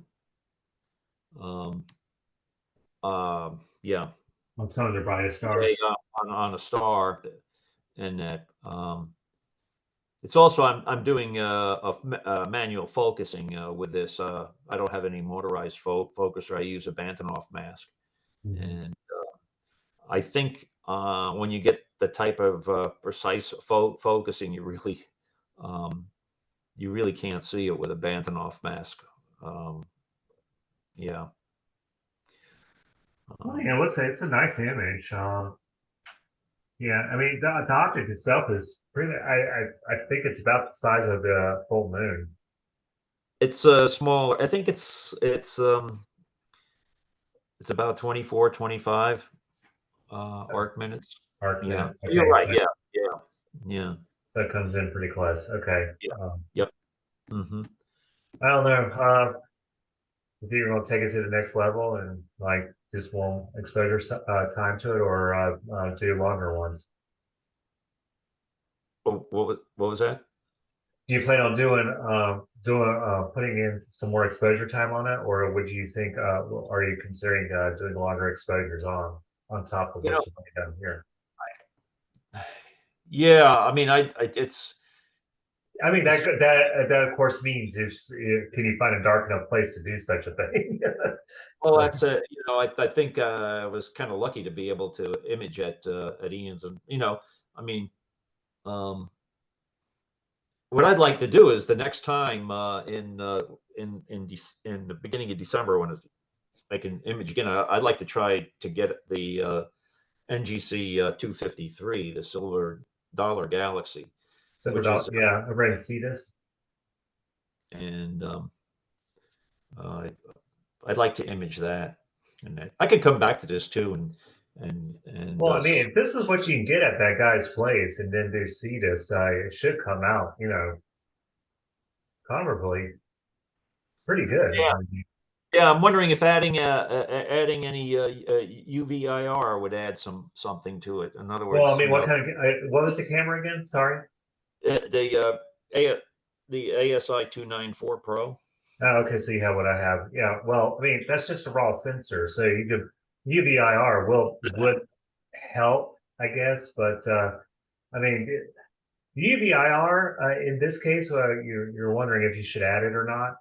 Yeah.
On some of the brightest stars.
Yeah, on a star, and that. It's also I'm doing manual focusing with this. I don't have any motorized focuser. I use a Bantonoff mask, and I think when you get the type of precise focusing, um, you really can't see it with a Bantonoff mask. Yeah.
Well, yeah, let's say it's a nice image. Yeah, I mean the object itself is pretty. I think it's about the size of the full moon.
It's smaller. I think it's about 24, 25 arc minutes.
Arc
Yeah,
minutes.
you're
Okay,
right. Yeah, yeah, yeah,
so it comes in pretty close. Okay.
yeah. Yep. Hmm.
I don't know. If you're going to take it to the next level and like just won't exposure time to it, or do longer ones.
What was that?
Do you plan on putting in some more exposure time on it, or would you think are you considering doing longer exposures on top of
You
what
know,
you've already done here?
yeah. I mean, it's
I mean
it's
that of course means if can you find a dark enough place to do such a thing?
well,
So,
that's I think I was kind of lucky to be able to image at Ian's, and I mean, um, what I'd like to do is the next time in the beginning of December when I can image again, I'd like to try to get the NGC 253, the Silver Dollar Galaxy, which is
yeah, I'm ready to see this.
and uh, I'd like to image that, and I could come back to this too, and
Well, I mean, if this is what you can get at that guy's place, and then do see this, it should come out, comparably pretty good.
yeah, yeah. I'm wondering if adding any UVIR would add something to it. In other
Well, I
words,
mean, what was the camera again? Sorry.
the A, the ASI 294 Pro.
Oh, okay, so you have what I have. Yeah, well, I mean, that's just a raw sensor, so you could UVIR would help, I guess, but I mean, UVIR in this case, you're wondering if you should add it or not.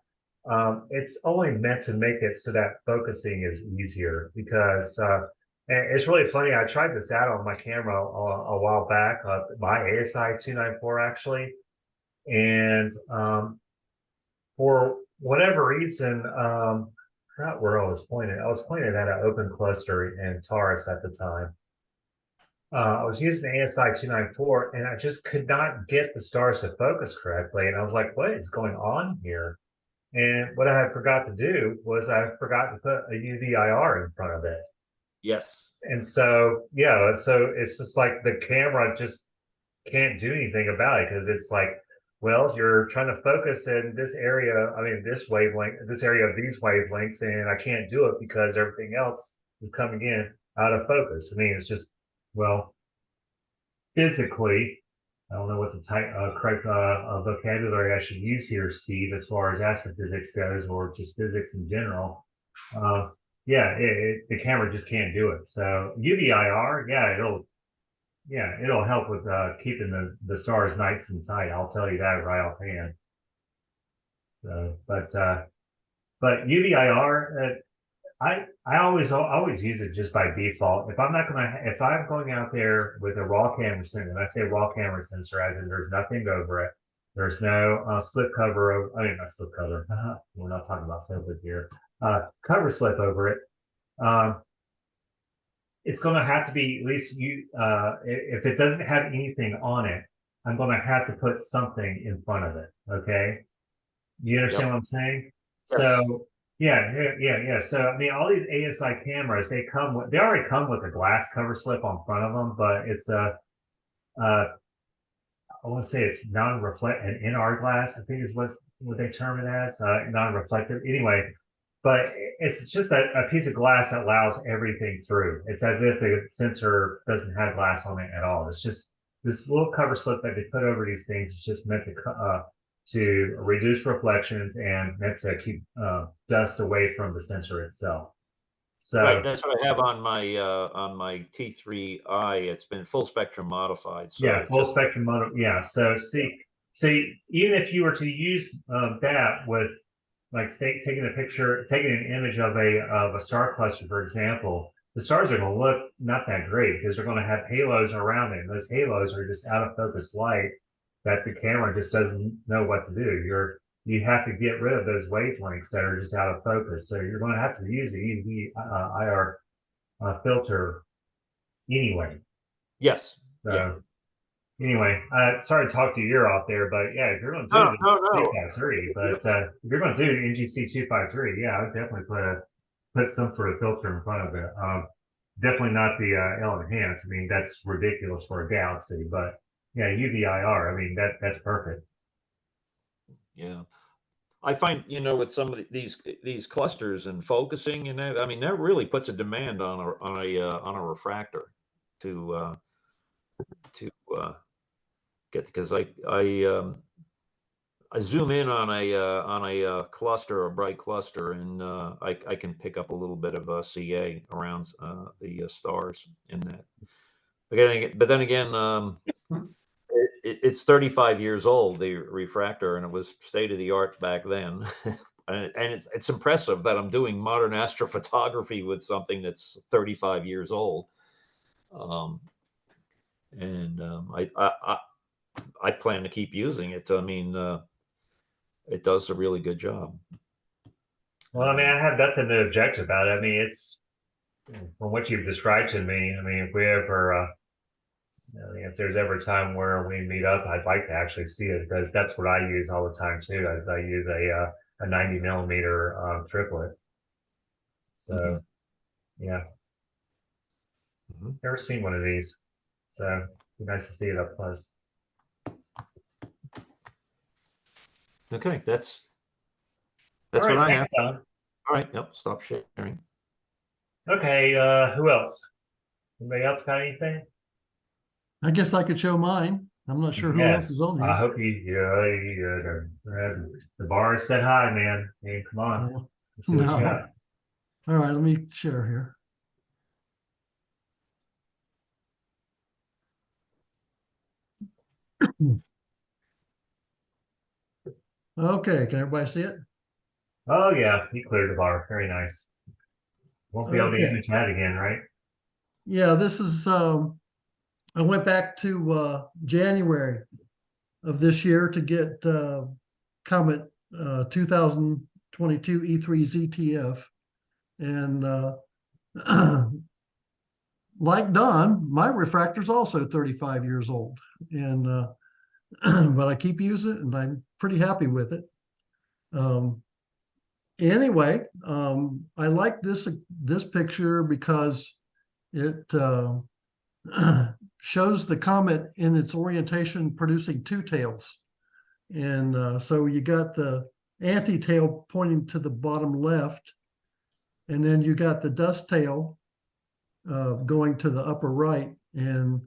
It's only meant to make it so that focusing is easier because and it's really funny. I tried this out on my camera a while back, my ASI 294 actually, and for whatever reason, I forgot where I was pointed. I was pointed at an open cluster in Taurus at the time. I was using the ASI 294 and I just could not get the stars to focus correctly. And I was like, what is going on here? And what I had forgot to do was I forgot to put a UVIR in front of it.
Yes.
And so, yeah, so it's just like the camera just can't do anything about it because it's like, well, you're trying to focus in this area, I mean, this wavelength, this area of these wavelengths, and I can't do it because everything else is coming in out of focus. I mean, it's just, well, physically, I don't know what the correct vocabulary I should use here, Steve, as far as astrophysics goes, or just physics in general. Yeah, the camera just can't do it. So UVIR, it'll help with keeping the stars nice and tight. I'll tell you that right offhand. So, but UVIR, I always use it just by default. If I'm going out there with a raw camera sensor, and I say raw camera sensor, as in there's nothing over it, there's no slip cover. I mean, not slip cover. We're not talking about slippers here. Cover slip over it. It's going to have to be at least if it doesn't have anything on it, I'm going to have to put something in front of it. Okay, you understand
Yep.
what I'm saying?
Yes.
So yeah. So I mean, all these ASI cameras, they already come with a glass cover slip on front of them, but it's I want to say it's non-reflect an NR glass, I think is what they term it as, non-reflective. Anyway, but it's just a piece of glass that allows everything through. It's as if the sensor doesn't have glass on it at all. It's just this little cover slip that they put over these things is just meant to reduce reflections and meant to keep dust away from the sensor itself. So
Right, that's what I have on my T3i. It's been full spectrum modified. So
yeah, full
just
spectrum mono. Yeah. So even if you were to use that with like taking an image of a star cluster, for example, the stars are going to look not that great because they're going to have halos around it. And those halos are just out of focus light that the camera just doesn't know what to do. You have to get rid of those wavelengths that are just out of focus. So you're going to have to use the UV IR filter anyway.
yes,
So
yeah.
anyway, sorry to talk to your ear off there, but yeah, if you're going to do
No,
the
no, no.
253, but if you're going to do NGC 253, yeah, I would definitely put some sort of filter in front of it. Definitely not the L enhance. I mean, that's ridiculous for a Galaxy, but yeah, UVIR. I mean, that's perfect.
Yeah. I find, with some of these clusters and focusing and that, I mean, that really puts a demand on a refractor to get, because I zoom in on a cluster, a bright cluster, and I can pick up a little bit of CA around the stars in that. But then again, it's 35 years old, the refractor, and it was state of the art back then. And it's impressive that I'm doing modern astrophotography with something that's 35 years old. I plan to keep using it. I mean, it does a really good job.
Well, I mean, I have nothing to object about it. I mean, it's from what you've described to me. I mean, if we ever, if there's ever a time where we meet up, I'd like to actually see it because that's what I use all the time too. As I use a 90 millimeter triplet. So, yeah, never seen one of these. So, it'd be nice to see it up close.
Okay, that's
All right,
what I have.
thanks, Don.
All right, yep, stop sharing.
Okay, who else? Anybody else got anything?
I guess I could show mine. I'm not sure who else is on
I
here.
hope the bar is set high, man. Hey, come on. Let's see what you
No.
got.
All right, let me share here. Okay, can everybody see it?
Oh yeah, he cleared the bar. Very nice. Won't be able to
Okay.
image that again, right?
Yeah, this is I went back to January of this year to get Comet 2022 E3 ZTF. And like Don, my refractor's also 35 years old. And but I keep using it and I'm pretty happy with it. Anyway, I like this picture because it shows the comet in its orientation producing two tails. And so you got the anti-tail pointing to the bottom left, and then you got the dust tail going to the upper right. And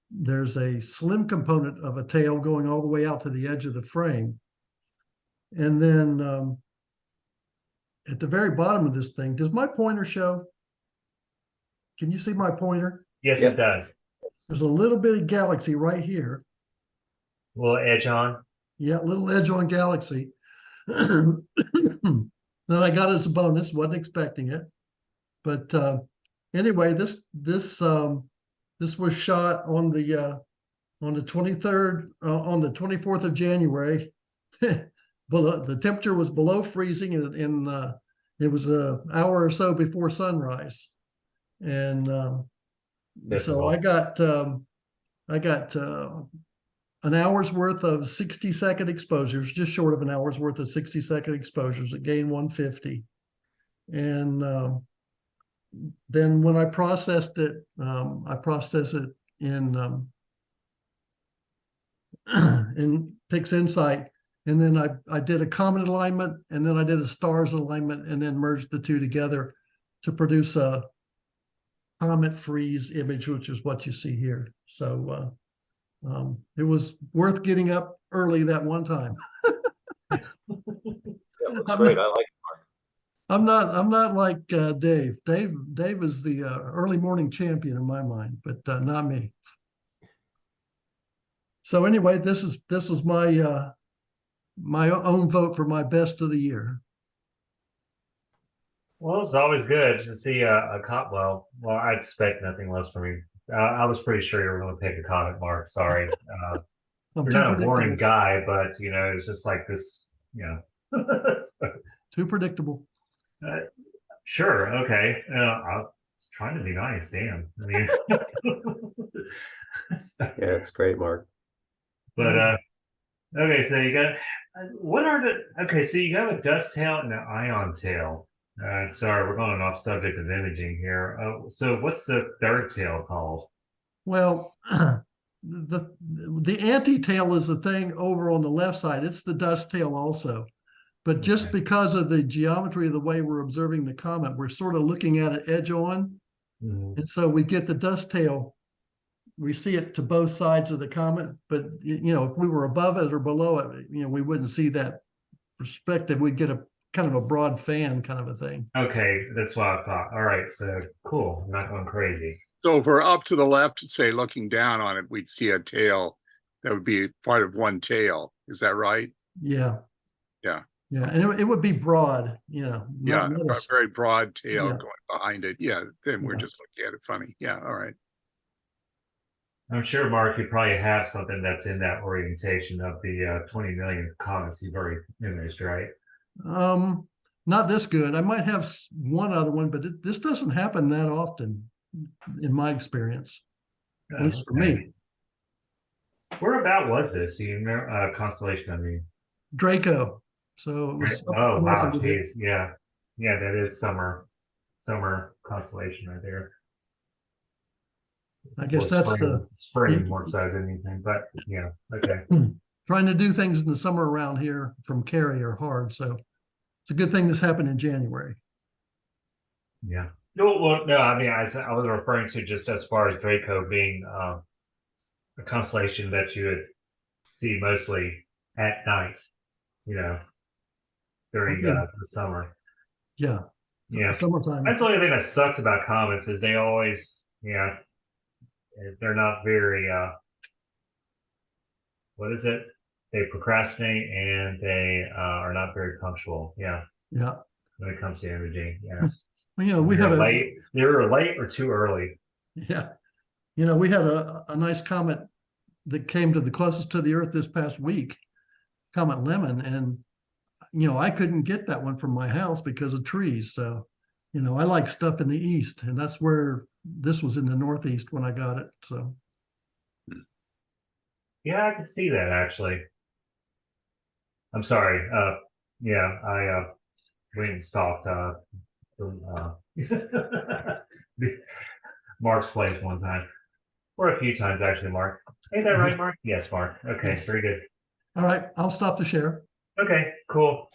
there's a slim component of a tail going all the way out to the edge of the frame. And then at the very bottom of this thing, does my pointer show? Can you see my pointer?
Yes,
Yep.
it does.
There's a little bitty galaxy right here.
A little edge on.
Yeah, little edge on galaxy. That I got as a bonus, wasn't expecting it. But anyway, this was shot on the 23rd, on the 24th of January. Below, the temperature was below freezing, and it was an hour or so before sunrise. And so I got an hour's worth of 60-second exposures, just short of an hour's worth of 60-second exposures at gain 150. And then when I processed it in PixInsight, And then I did a comet alignment, and then I did a stars alignment, and then merged the two together to produce a comet freeze image, which is what you see here. So it was worth getting up early that one time.
Yeah, looks
I'm
great.
not-
I like it.
I'm not like Dave. Dave is the early morning champion in my mind, but not me. So anyway, this was my my own vote for my best of the year.
Well, it's always good to see a cop. Well, I expect nothing less from you. I was pretty sure you were going to pick a comic, Mark. Sorry.
I'm
You're
too
not a boring
predictable.
guy, but it's just like this, So,
Too predictable.
uh, sure, okay. I was trying to be nice. Damn. I mean,
Yeah, it's great, Mark.
but okay. So you got what are the okay? So you got a dust tail and an ion tail. Sorry, we're going off subject of imaging here. So what's the third tail called?
Well, the anti-tail is the thing over on the left side. It's the dust tail also. But just
Okay.
because of the geometry of the way we're observing the comet, we're sort of looking at it edge on.
Mhm.
And so we get the dust tail. We see it to both sides of the comet, but if we were above it or below it, we wouldn't see that perspective. We'd get a kind of a broad fan kind of a thing.
Okay, that's what I thought. All right, so cool. I'm not going crazy.
So if we're up to the left, say looking down on it, we'd see a tail that would be part of one tail. Is that right?
Yeah.
Yeah.
Yeah. And it would be broad,
Yeah,
not
a very broad tail
Yeah.
going behind it. Yeah, then we're
Yeah.
just looking at it funny. Yeah, all right.
I'm sure, Mark, you probably have something that's in that orientation of the 20 million comets you've already imaged, right?
Not this good. I might have one other one, but this doesn't happen that often in my experience, at least for
Okay.
me.
Where about was this? Do you remember constellation? I mean,
Draco. So it was up
oh
north
wow,
of it.
geez, yeah, that is summer constellation right there.
I guess
Or
that's
spring more so than anything, but yeah, okay.
trying to do things in the summer around here from Cary are hard. So it's a good thing this happened in January.
Yeah. No, well, no, I mean, I was referring to just as far as Draco being a constellation that you would see mostly at night, you know, during
Yeah.
the summer.
Yeah.
Yeah.
Summertime.
That's the only thing that sucks about comets is they always, they're not very, what is it? They procrastinate and they are not very punctual. Yeah.
Yeah.
When it comes to imaging. Yes.
Well, we had
They're late or too early.
yeah. We had a nice comet that came to the closest to the Earth this past week, Comet Lemon, and I couldn't get that one from my house because of trees. So, I like stuff in the east, and that's where this was in the northeast when I got it. So,
Yeah, I could see that actually. I'm sorry. Yeah, I went and stalked uh, Mark's place one time, or a few times actually. Mark, ain't that right, Mark? Yes, Mark. Okay,
yes.
very good.
All right, I'll stop the share.
Okay, cool.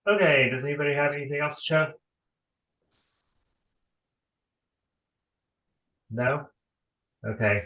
Okay, does anybody have anything else to show? No? Okay.